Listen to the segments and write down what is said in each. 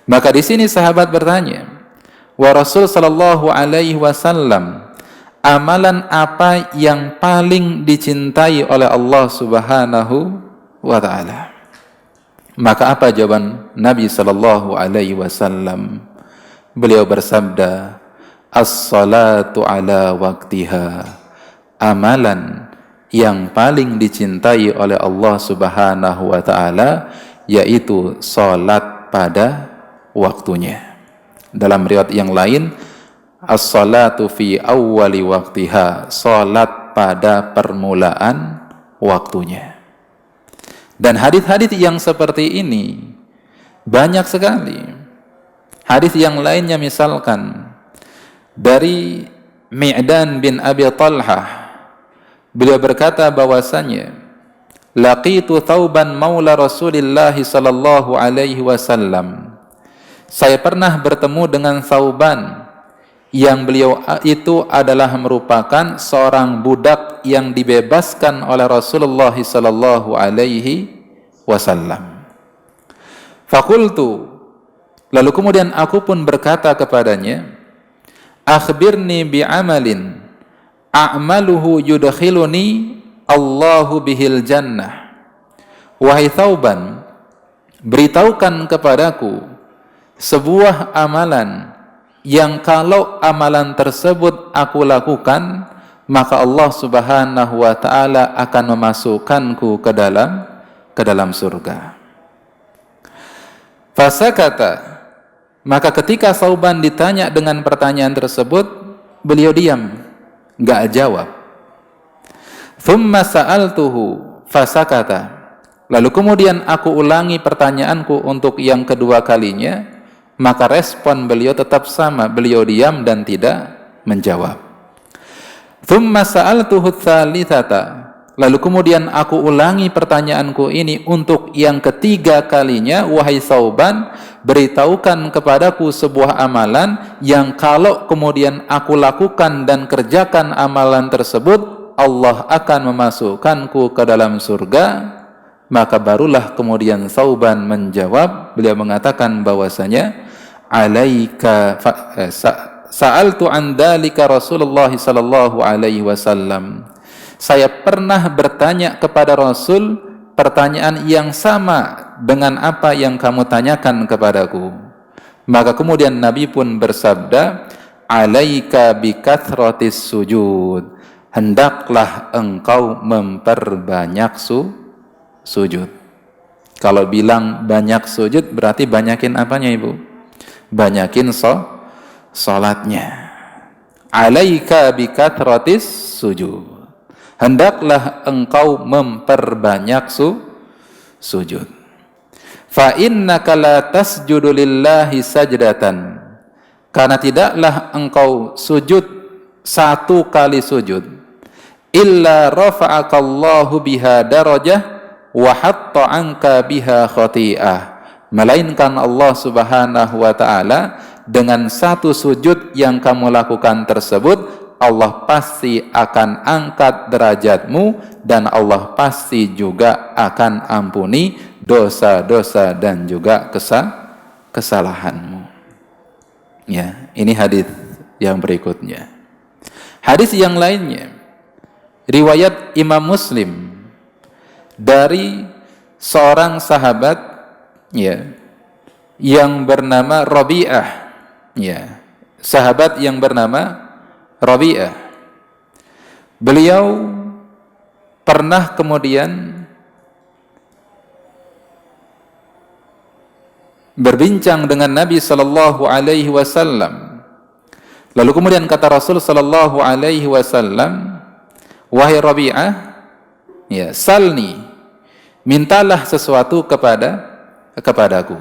Maka di sini sahabat bertanya, wa Rasul sallallahu alaihi wasallam, amalan apa yang paling dicintai oleh Allah Subhanahu wa taala? Maka apa jawaban Nabi sallallahu alaihi wasallam? Beliau bersabda, as-salatu ala waktiha. Amalan yang paling dicintai oleh Allah Subhanahu wa taala yaitu salat pada waktunya. Dalam riwayat yang lain, as-salatu fi awwali waktiha, salat pada permulaan waktunya. Dan hadis-hadis yang seperti ini banyak sekali. Hadis yang lainnya misalkan dari Mi'dan bin Abi Talhah, beliau berkata bahwasanya laqitu Thauban maula Rasulillah sallallahu alaihi wasallam. Saya pernah bertemu dengan Thauban yang beliau itu adalah merupakan seorang budak yang dibebaskan oleh Rasulullah sallallahu alaihi wasallam. Fakultu, lalu kemudian aku pun berkata kepadanya, akhbirni bi'amalin a'maluhu yudkhiluni Allahu bihil jannah. Wahai Thauban, beritahukan kepadaku sebuah amalan yang kalau amalan tersebut aku lakukan, maka Allah Subhanahu wa taala akan memasukkanku ke dalam surga. Fasakata, maka ketika Thauban ditanya dengan pertanyaan tersebut, beliau diam, enggak jawab. Thumma sa'altuhu fasakata. Lalu kemudian aku ulangi pertanyaanku untuk yang kedua kalinya, maka respon beliau tetap sama, beliau diam dan tidak menjawab. Thumma sa'altuhu tsalitsata. Lalu kemudian aku ulangi pertanyaanku ini untuk yang ketiga kalinya, wahai Thauban, beritahukan kepadaku sebuah amalan yang kalau kemudian aku lakukan dan kerjakan amalan tersebut, Allah akan memasukkanku ke dalam surga. Maka barulah kemudian Thauban menjawab, beliau mengatakan bahwasanya alaika sa'altu an dzalika Rasulullah sallallahu alaihi wasallam. Saya pernah bertanya kepada Rasul pertanyaan yang sama dengan apa yang kamu tanyakan kepadaku. Maka kemudian Nabi pun bersabda, alaika bikathratis sujud. Hendaklah engkau memperbanyak sujud. Kalau bilang banyak sujud berarti banyakin apanya, Ibu? Banyakin salatnya. Alaika bikathratis sujud. Hendaklah engkau memperbanyak sujud. Fa innaka la tasjudu lillahi sajdatan. Karena tidaklah engkau sujud satu kali sujud, illa rafa'akallahu biha darajah wa hatta anka biha khati'ah. Melainkan Allah Subhanahu wa taala dengan satu sujud yang kamu lakukan tersebut, Allah pasti akan angkat derajatmu dan Allah pasti juga akan ampuni dosa-dosa dan juga kesalahanmu. Ya, ini hadis yang berikutnya. Hadis yang lainnya, riwayat Imam Muslim dari seorang sahabat ya yang bernama Rabi'ah, ya, sahabat yang bernama Rabi'ah. Beliau pernah kemudian berbincang dengan Nabi sallallahu alaihi wasallam. Lalu kemudian kata Rasul sallallahu alaihi wasallam, wahai Rabi'ah, ya, salni, mintalah sesuatu kepadaku.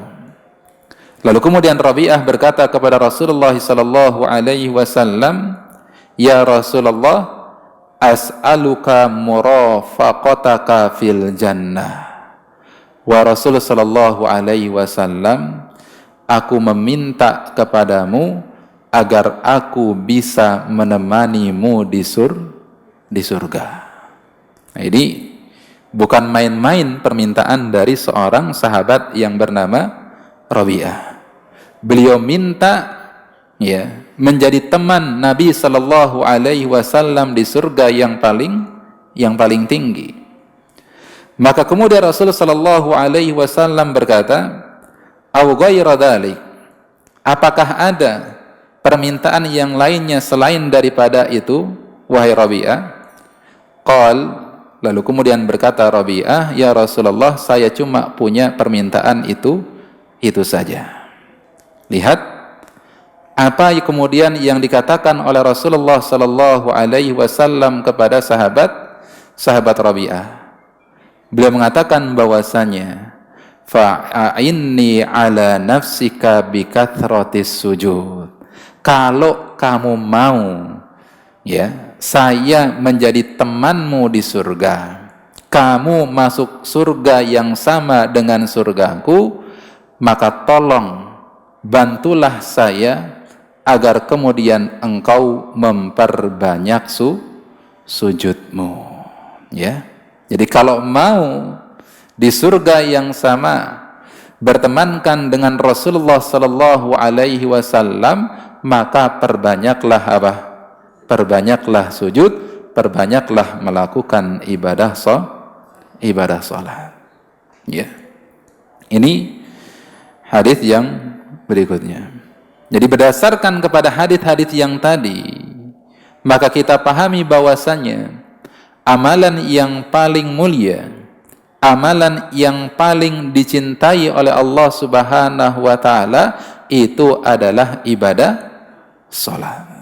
Lalu kemudian Rabi'ah berkata kepada Rasulullah sallallahu alaihi wasallam, ya Rasulullah, as'aluka murafaqataka fil jannah. Wa Rasul sallallahu alaihi wasallam, aku meminta kepadamu agar aku bisa menemanimu di surga. Nah, ini bukan main-main permintaan dari seorang sahabat yang bernama Rabi'ah. beliau minta ya menjadi teman Nabi sallallahu alaihi wasallam di surga yang paling tinggi. Maka kemudian Rasul sallallahu alaihi wasallam berkata, "Au ghaira dzalik?" Apakah ada permintaan yang lainnya selain daripada itu, wahai Rabi'ah? Qal, lalu kemudian berkata Rabi'ah, "Ya Rasulullah, saya cuma punya permintaan itu saja." Lihat apa kemudian yang dikatakan oleh Rasulullah sallallahu alaihi wasallam kepada sahabat Rabi'ah. Beliau mengatakan bahwasanya fa'inni ala nafsika bikathratis sujud. Kalau kamu mau ya, saya menjadi temanmu di surga, kamu masuk surga yang sama dengan surgaku, maka tolong bantulah saya agar kemudian engkau memperbanyak sujudmu. Ya. Jadi kalau mau di surga yang sama bertemankan dengan Rasulullah sallallahu alaihi wasallam, maka perbanyaklah apa? Perbanyaklah sujud, perbanyaklah melakukan ibadah salat. Ya. Ini hadis yang berikutnya. Jadi berdasarkan kepada hadis-hadis yang tadi, maka kita pahami bahwasanya amalan yang paling mulia, amalan yang paling dicintai oleh Allah Subhanahu wa taala itu adalah ibadah salat.